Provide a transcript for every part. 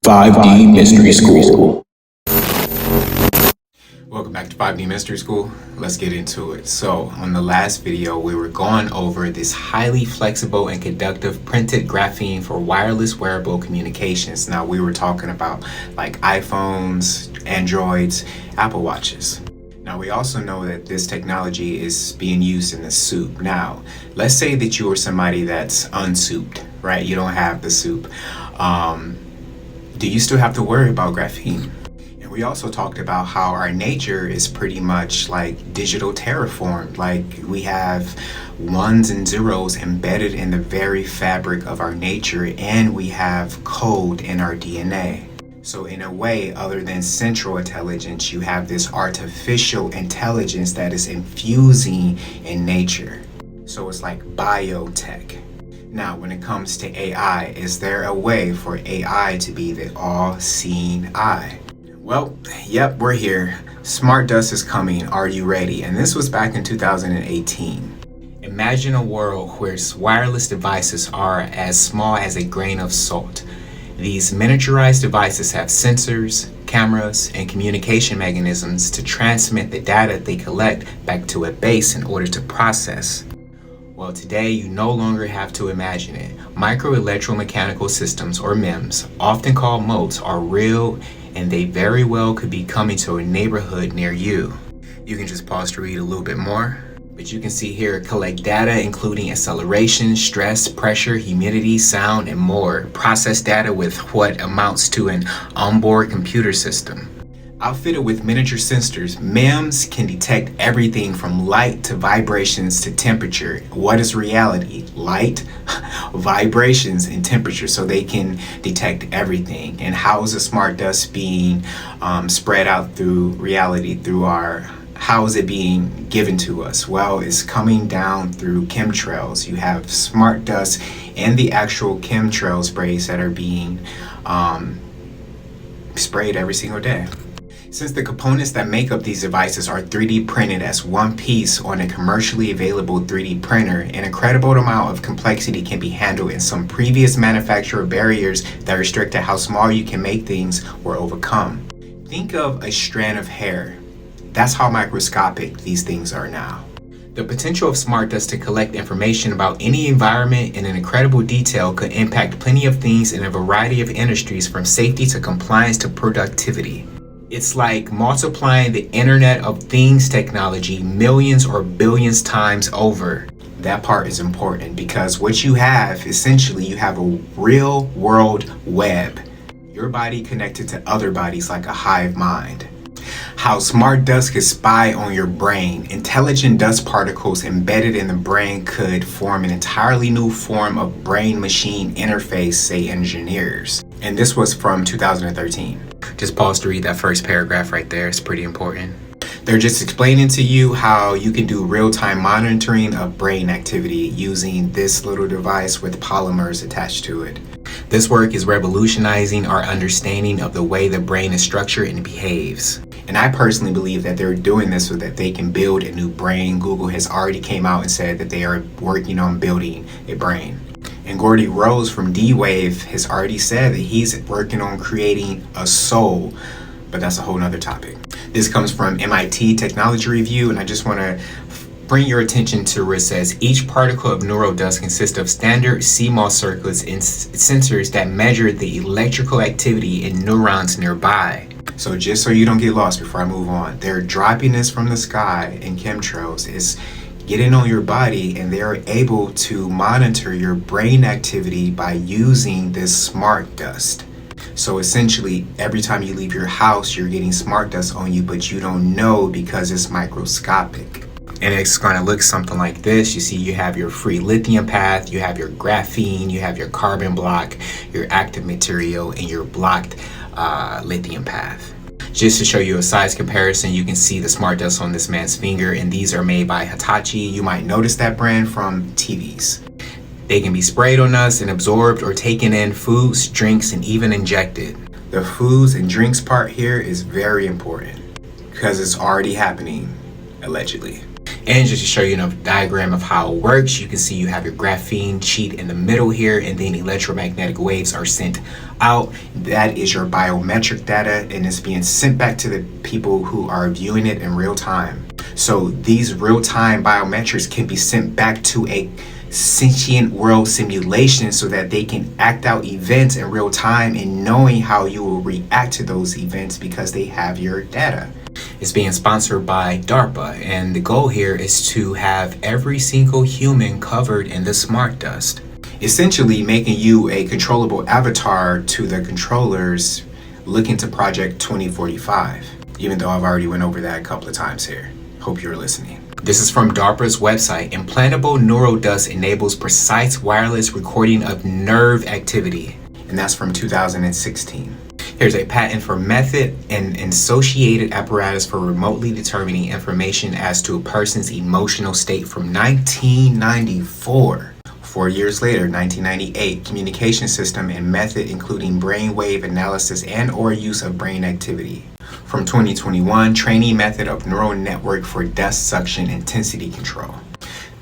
5D Mystery School. Welcome back to 5D Mystery School. Let's get into it. So on the last video, we were going over this highly flexible and conductive printed graphene for wireless wearable communications. Now we were talking about like iPhones, Androids, Apple Watches. Now we also know that this technology is being used in the soup. Now, let's say that you are somebody that's unsouped, right? You don't have the soup. Do you still have to worry about graphene? And we also talked about how our nature is pretty much like digital terraformed. Like we have ones and zeros embedded in the very fabric of our nature, and we have code in our DNA. So in a way, other than central intelligence, you have this artificial intelligence that is infusing in nature. So it's like biotech. Now, when it comes to AI, is there a way for AI to be the all-seeing eye? Well, yep, we're here. Smart dust is coming. Are you ready? And this was back in 2018. Imagine a world where wireless devices are as small as a grain of salt. These miniaturized devices have sensors, cameras, and communication mechanisms to transmit the data they collect back to a base in order to process. Well, today you no longer have to imagine it. Micro-electromechanical systems, or MEMS, often called motes, are real, and they very well could be coming to a neighborhood near you. You can just pause to read a little bit more. But you can see here, collect data including acceleration, stress, pressure, humidity, sound, and more. Process data with what amounts to an onboard computer system. Outfitted with miniature sensors, MEMS can detect everything from light to vibrations to temperature. What is reality? Light, vibrations, and temperature. So they can detect everything. And how is the smart dust being spread out through reality, how is it being given to us? Well, it's coming down through chemtrails. You have smart dust and the actual chemtrail sprays that are being sprayed every single day. Since the components that make up these devices are 3D printed as one piece on a commercially available 3D printer, an incredible amount of complexity can be handled, and some previous manufacturer barriers that restricted how small you can make things were overcome. Think of a strand of hair. That's how microscopic these things are now. The potential of smart dust to collect information about any environment in an incredible detail could impact plenty of things in a variety of industries, from safety to compliance to productivity. It's like multiplying the Internet of Things technology millions or billions times over. That part is important because what you have, essentially, you have a real world web. Your body connected to other bodies like a hive mind. How smart dust could spy on your brain. Intelligent dust particles embedded in the brain could form an entirely new form of brain-machine interface, say engineers. And this was from 2013. Just pause to read that first paragraph right there. It's pretty important. They're just explaining to you how you can do real-time monitoring of brain activity using this little device with polymers attached to it. This work is revolutionizing our understanding of the way the brain is structured and behaves. And I personally believe that they're doing this so that they can build a new brain. Google has already came out and said that they are working on building a brain. And Gordy Rose from D-Wave has already said that he's working on creating a soul, but that's a whole nother topic. This comes from MIT Technology Review, and I just want to bring your attention to where it says each particle of neurodust consists of standard CMOS circuits and sensors that measure the electrical activity in neurons nearby. So just so you don't get lost before I move on, they're dropping this from the sky in chemtrails. It's getting on your body, and they're able to monitor your brain activity by using this smart dust. So essentially, every time you leave your house, you're getting smart dust on you, but you don't know because it's microscopic. And it's going to look something like this. You see, you have your free lithium path, you have your graphene, you have your carbon block, your active material, and your blocked lithium path. Just to show you a size comparison, you can see the smart dust on this man's finger, and these are made by Hitachi. You might notice that brand from TVs. They can be sprayed on us and absorbed or taken in foods, drinks, and even injected. The foods and drinks part here is very important because it's already happening, allegedly. And just to show you a diagram of how it works, you can see you have your graphene sheet in the middle here, and then electromagnetic waves are sent out. That is your biometric data, and it's being sent back to the people who are viewing it in real time. So these real-time biometrics can be sent back to a sentient world simulation so that they can act out events in real time and knowing how you will react to those events because they have your data. It's being sponsored by DARPA, and the goal here is to have every single human covered in the smart dust, essentially making you a controllable avatar to the controllers looking to Project 2045, even though I've already went over that a couple of times here. Hope you're listening. This is from DARPA's website. Implantable neural dust enables precise wireless recording of nerve activity. And that's from 2016. Here's a patent for method and associated apparatus for remotely determining information as to a person's emotional state from 1994. 4 years later, 1998, communication system and method including brainwave analysis and or use of brain activity. From 2021, training method of neural network for dust suction intensity control.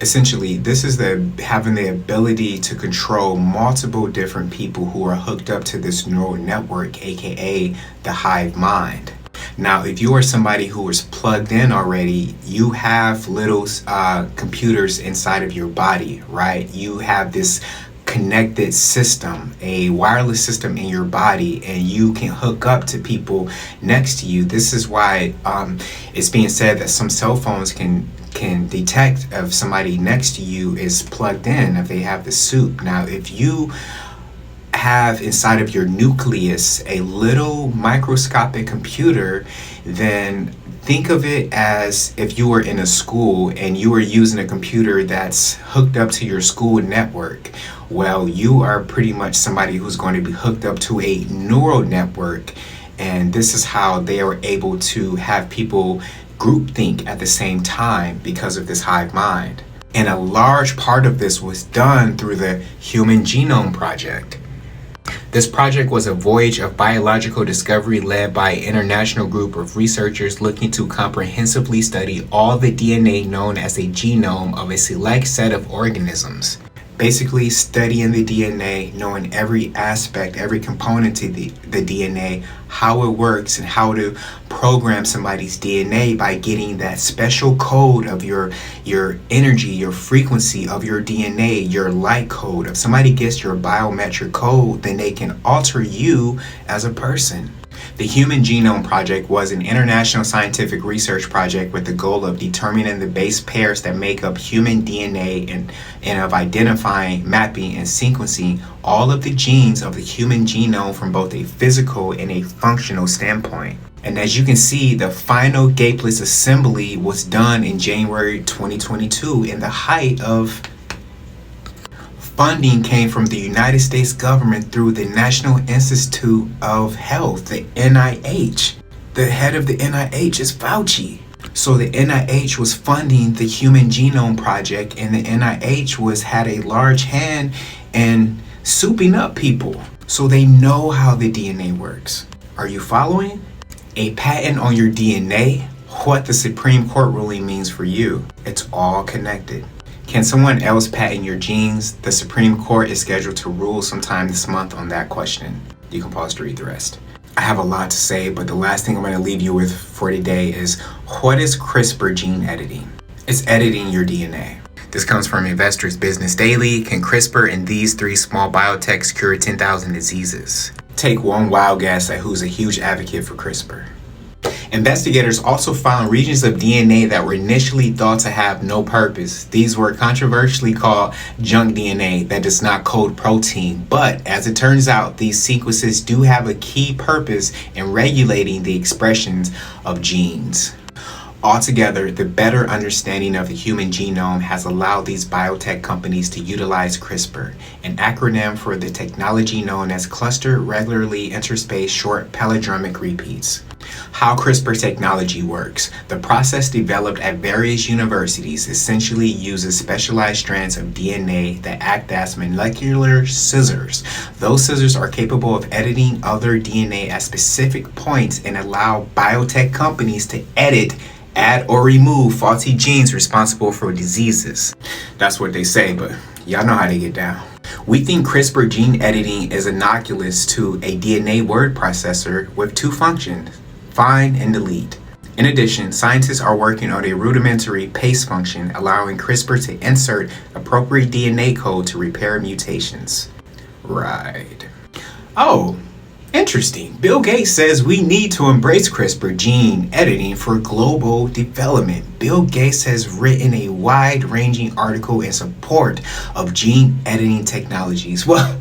Essentially, this is having the ability to control multiple different people who are hooked up to this neural network, aka the hive mind. Now, if you are somebody who is plugged in already, you have little computers inside of your body, right? You have this connected system, a wireless system in your body, and you can hook up to people next to you. This is why it's being said that some cell phones can detect if somebody next to you is plugged in, if they have the soup. Now, if you have inside of your nucleus a little microscopic computer, then think of it as if you were in a school and you were using a computer that's hooked up to your school network. Well, you are pretty much somebody who's going to be hooked up to a neural network, and this is how they are able to have people groupthink at the same time because of this hive mind. And a large part of this was done through the Human Genome Project. This project was a voyage of biological discovery led by an international group of researchers looking to comprehensively study all the DNA known as a genome of a select set of organisms. Basically studying the DNA, knowing every aspect, every component to the DNA, how it works and how to program somebody's DNA by getting that special code of your energy, your frequency of your DNA, your light code. If somebody gets your biometric code, then they can alter you as a person. The Human Genome Project was an international scientific research project with the goal of determining the base pairs that make up human DNA and of identifying, mapping, and sequencing all of the genes of the human genome from both a physical and a functional standpoint. And as you can see, the final gapeless assembly was done in January 2022 in the height of funding came from the United States government through the National Institute of Health, the NIH. The head of the NIH is Fauci. So the NIH was funding the Human Genome Project, and the NIH had a large hand in souping up people so they know how the DNA works. Are you following? A patent on your DNA, what the Supreme Court ruling means for you. It's all connected. Can someone else patent your genes? The Supreme Court is scheduled to rule sometime this month on that question. You can pause to read the rest. I have a lot to say, but the last thing I'm going to leave you with for today is, what is CRISPR gene editing? It's editing your DNA. This comes from Investors Business Daily. Can CRISPR and these 3 small biotechs cure 10,000 diseases? Take one wild guess at who's a huge advocate for CRISPR. Investigators also found regions of DNA that were initially thought to have no purpose. These were controversially called junk DNA that does not code protein, but as it turns out, these sequences do have a key purpose in regulating the expressions of genes. Altogether, the better understanding of the human genome has allowed these biotech companies to utilize CRISPR, an acronym for the technology known as clustered regularly interspaced short palindromic repeats. How CRISPR technology works. The process developed at various universities essentially uses specialized strands of DNA that act as molecular scissors. Those scissors are capable of editing other DNA at specific points and allow biotech companies to edit add or remove faulty genes responsible for diseases. That's what they say, but y'all know how they get down. We think CRISPR gene editing is innocuous to a DNA word processor with two functions, find and delete. In addition, scientists are working on a rudimentary paste function allowing CRISPR to insert appropriate DNA code to repair mutations. Right. Oh, interesting. Bill Gates says we need to embrace CRISPR gene editing for global development. Bill Gates has written a wide-ranging article in support of gene editing technologies. Well,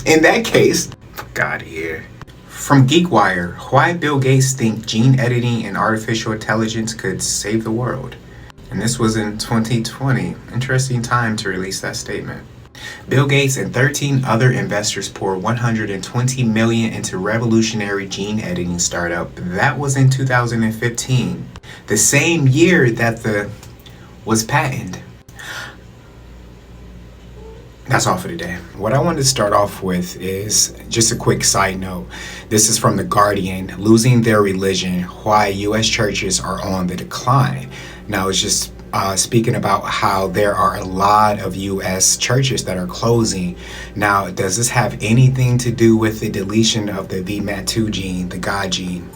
in that case, fuck out of here. From GeekWire, why Bill Gates think gene editing and artificial intelligence could save the world. And this was in 2020. Interesting time to release that statement. Bill Gates and 13 other investors poured $120 million into revolutionary gene editing startup. That was in 2015, the same year that the was patented. That's all for today. What I wanted to start off with is just a quick side note. This is from The Guardian, losing their religion, why U.S. churches are on the decline. Now, it's just speaking about how there are a lot of U.S. churches that are closing. Now, does this have anything to do with the deletion of the VMAT2 gene, the God gene?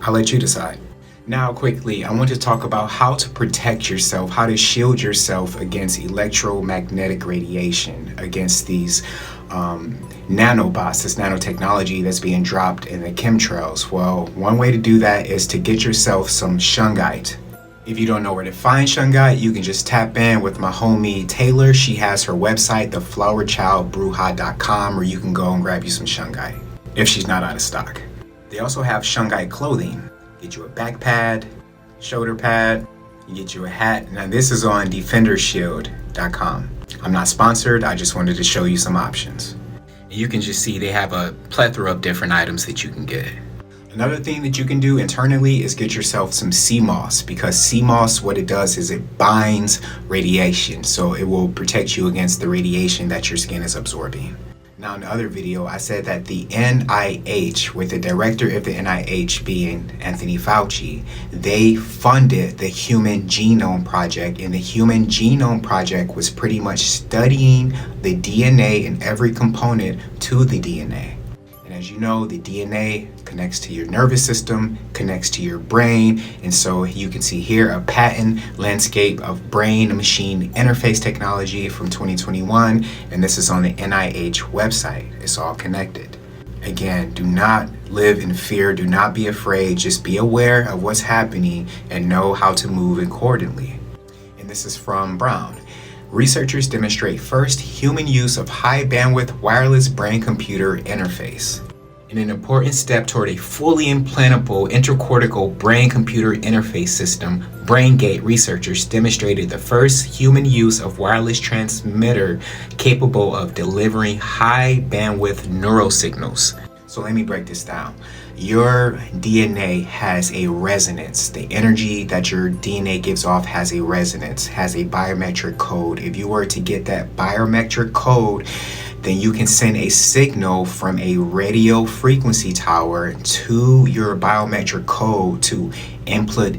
I'll let you decide. Now, quickly, I want to talk about how to protect yourself, how to shield yourself against electromagnetic radiation, against these nanobots, this nanotechnology that's being dropped in the chemtrails. Well, one way to do that is to get yourself some shungite. If you don't know where to find shungite, you can just tap in with my homie Taylor. She has her website, theflowerchildbruja.com, where you can go and grab you some shungite if she's not out of stock. They also have shungite clothing. Get you a back pad, shoulder pad, you get you a hat. Now this is on defendershield.com. I'm not sponsored, I just wanted to show you some options. And you can just see they have a plethora of different items that you can get. Another thing that you can do internally is get yourself some sea moss, because sea moss, what it does is it binds radiation, so it will protect you against the radiation that your skin is absorbing. Now, in the other video, I said that the NIH, with the director of the NIH being Anthony Fauci, they funded the Human Genome Project, and the Human Genome Project was pretty much studying the DNA and every component to the DNA. And as you know, the DNA connects to your nervous system, connects to your brain, and so you can see here a patent landscape of brain-machine interface technology from 2021, and this is on the NIH website. It's all connected. Again, do not live in fear, do not be afraid, just be aware of what's happening and know how to move accordingly. And this is from Brown. Researchers demonstrate first human use of high bandwidth wireless brain-computer interface. In an important step toward a fully implantable intracortical brain-computer interface system, BrainGate researchers demonstrated the first human use of wireless transmitter capable of delivering high bandwidth neural signals. So let me break this down. Your DNA has a resonance. The energy that your DNA gives off has a resonance, has a biometric code. If you were to get that biometric code, then you can send a signal from a radio frequency tower to your biometric code to input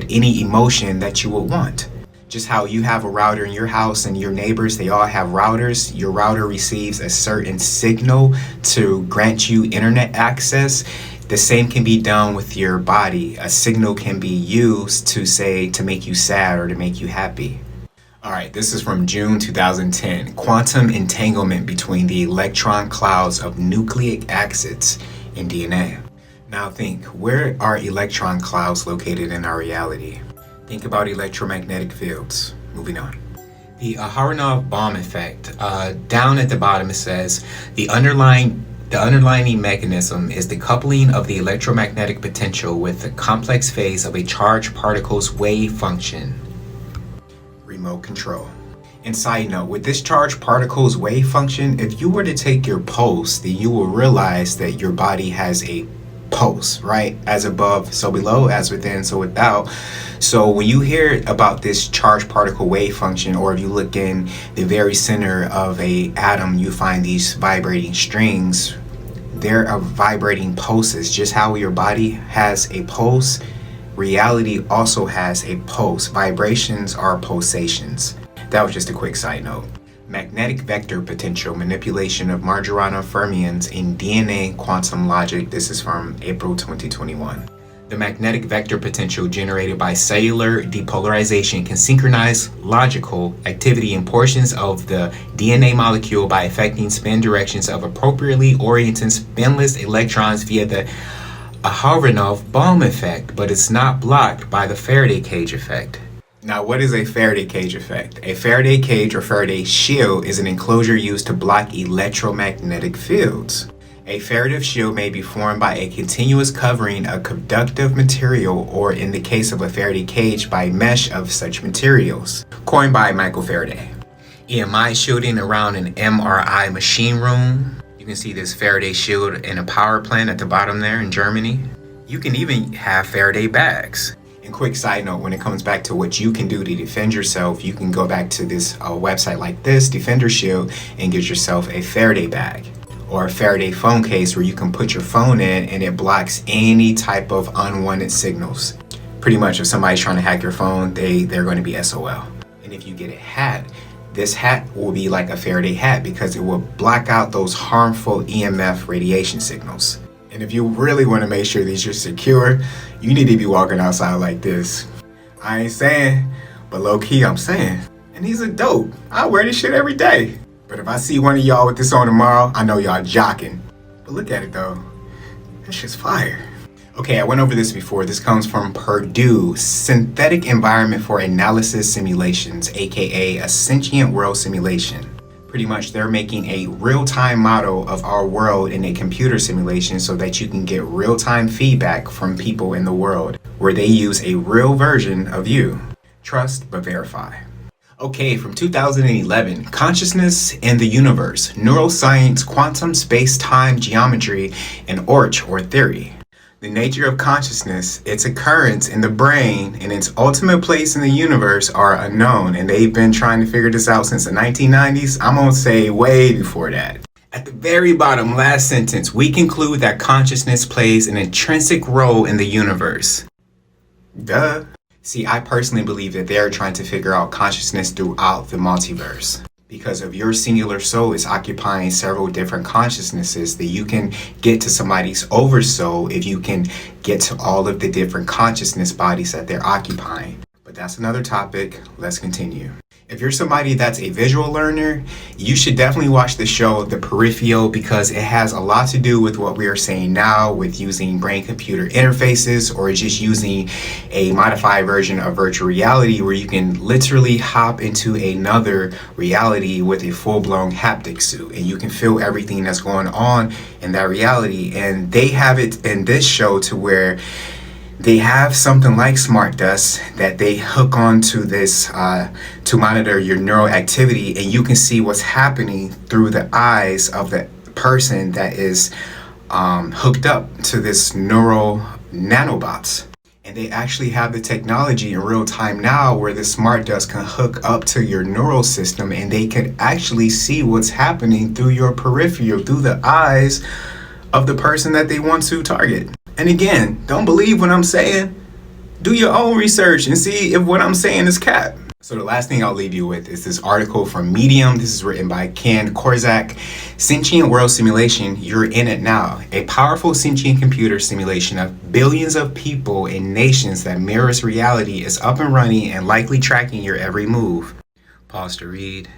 any emotion that you would want. Just how you have a router in your house and your neighbors, they all have routers. Your router receives a certain signal to grant you internet access. The same can be done with your body. A signal can be used to make you sad or to make you happy. All right, this is from June 2010. Quantum entanglement between the electron clouds of nucleic acids in DNA. Now think, where are electron clouds located in our reality? Think about electromagnetic fields. Moving on. The Aharonov bomb effect. Down at the bottom it says, the underlying mechanism is the coupling of the electromagnetic potential with the complex phase of a charged particle's wave function. Remote control. And side note, with this charged particle's wave function, if you were to take your pulse, then you will realize that your body has a pulse, right? As above, so below, as within, so without. So when you hear about this charged particle wave function, or if you look in the very center of a atom, you find these vibrating strings. There are vibrating pulses. Just how your body has a pulse, reality also has a pulse. Vibrations are pulsations. That was just a quick side note. Magnetic vector potential manipulation of Majorana fermions in DNA quantum logic. This is from April 2021. The magnetic vector potential generated by cellular depolarization can synchronize logical activity in portions of the DNA molecule by affecting spin directions of appropriately oriented spinless electrons via the Aharonov-Bohm effect, but it's not blocked by the Faraday cage effect. Now, what is a Faraday cage effect? A Faraday cage or Faraday shield is an enclosure used to block electromagnetic fields. A Faraday shield may be formed by a continuous covering of conductive material, or in the case of a Faraday cage, by mesh of such materials. Coined by Michael Faraday. EMI shielding around an MRI machine room. You can see this Faraday shield in a power plant at the bottom there in Germany. You can even have Faraday bags. And quick side note, when it comes back to what you can do to defend yourself, you can go back to this website like this, Defender Shield, and get yourself a Faraday bag or a Faraday phone case where you can put your phone in and it blocks any type of unwanted signals. Pretty much if somebody's trying to hack your phone, they're going to be SOL. And if you get a hat, this hat will be like a Faraday hat because it will block out those harmful EMF radiation signals. And if you really want to make sure that you're secure, you need to be walking outside like this. I ain't saying, but low key I'm saying. And these are dope. I wear this shit every day. But if I see one of y'all with this on tomorrow, I know y'all jocking. But look at it though. That shit's fire. Okay, I went over this before. This comes from Purdue, Synthetic Environment for Analysis Simulations, aka a sentient world simulation. Pretty much they're making a real-time model of our world in a computer simulation so that you can get real-time feedback from people in the world where they use a real version of you. Trust but verify. Okay, from 2011, Consciousness and the Universe, Neuroscience, Quantum Space-Time Geometry, and ORCH or Theory. The nature of consciousness, its occurrence in the brain, and its ultimate place in the universe are unknown, and they've been trying to figure this out since the 1990s. I'm gonna say way before that. At the very bottom, last sentence, we conclude that consciousness plays an intrinsic role in the universe. Duh. See, I personally believe that they're trying to figure out consciousness throughout the multiverse. Because of your singular soul is occupying several different consciousnesses, that you can get to somebody's oversoul if you can get to all of the different consciousness bodies that they're occupying. But that's another topic. Let's continue. If you're somebody that's a visual learner, you should definitely watch the show The Peripheral because it has a lot to do with what we are saying now with using brain-computer interfaces or just using a modified version of virtual reality where you can literally hop into another reality with a full-blown haptic suit and you can feel everything that's going on in that reality. And they have it in this show to where they have something like smart dust that they hook onto this to monitor your neural activity, and you can see what's happening through the eyes of the person that is hooked up to this neural nanobots. And they actually have the technology in real time now where the smart dust can hook up to your neural system and they can actually see what's happening through your peripheral, through the eyes of the person that they want to target. And again, don't believe what I'm saying. Do your own research and see if what I'm saying is cap. So the last thing I'll leave you with is this article from Medium. This is written by Ken Korczak. Sentient World Simulation, You're in It Now. A powerful sentient computer simulation of billions of people in nations that mirrors reality is up and running and likely tracking your every move. Pause to read.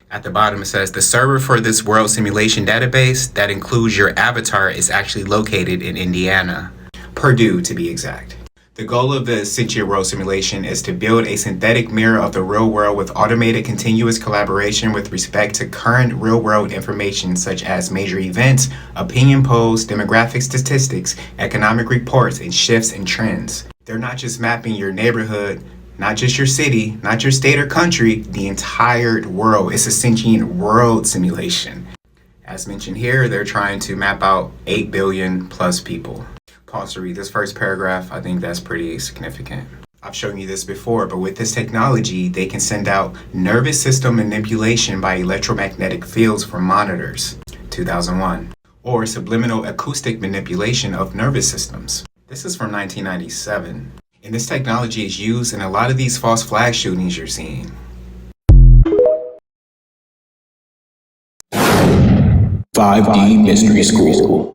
At the bottom it says, the server for this world simulation database that includes your avatar is actually located in Indiana. Purdue, to be exact. The goal of the Sentient World Simulation is to build a synthetic mirror of the real world with automated continuous collaboration with respect to current real-world information such as major events, opinion polls, demographic statistics, economic reports, and shifts in trends. They're not just mapping your neighborhood, not just your city, not your state or country, the entire world. It's a sentient world simulation. As mentioned here, they're trying to map out 8 billion plus people. Pause to read this first paragraph. I think that's pretty significant. I've shown you this before, but with this technology, they can send out nervous system manipulation by electromagnetic fields from monitors, 2001, or subliminal acoustic manipulation of nervous systems. This is from 1997. And this technology is used in a lot of these false flag shootings you're seeing. 5D Mystery School.